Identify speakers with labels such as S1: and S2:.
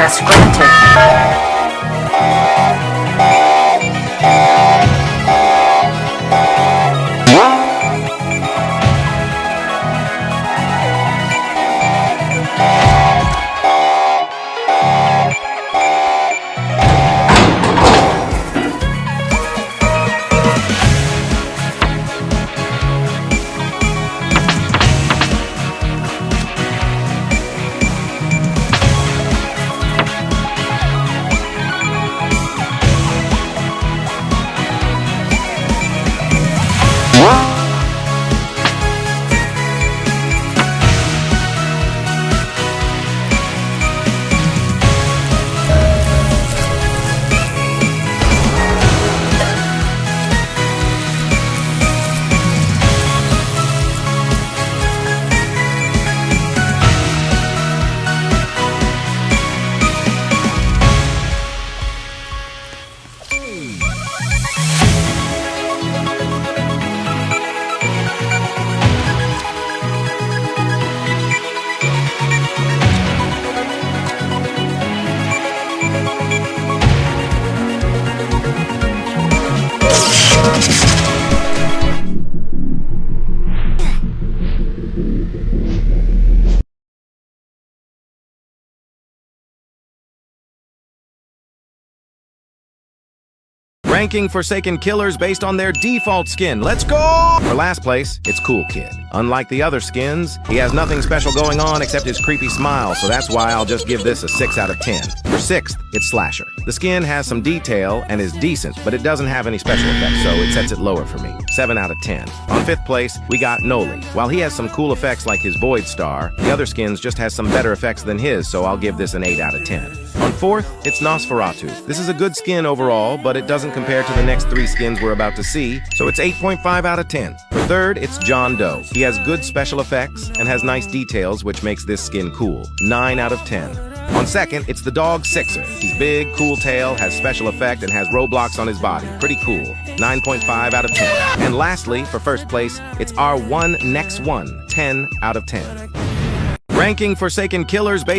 S1: Access granted.
S2: Ranking Forsaken Killers based on their default skin. Let's go! For last place, it's Cool Kid. Unlike the other skins, he has nothing special going on except his creepy smile, so that's why I'll just give this a 6 out of 10. For sixth, it's Slasher. The skin has some detail and is decent, but it doesn't have any special effects, so it sets it lower for me. 7 out of 10. On fifth place, we got Noli. While he has some cool effects like his Void Star, the other skins just has some better effects than his, so I'll give this an 8 out of 10. On fourth, it's Nosferatu. This is a good skin overall, but it doesn't compare to the next 3 skins we're about to see, so it's 8.5 out of 10. For third, it's John Doe. He has good special effects and has nice details, which makes this skin cool. 9 out of 10. On second, it's the dog Sixer. He's big, cool tail, has special effect, and has Roblox on his body. Pretty cool. 9.5 out of 10. And lastly, for first place, it's our one next one. 10 out of 10. Ranking Forsaken Killers based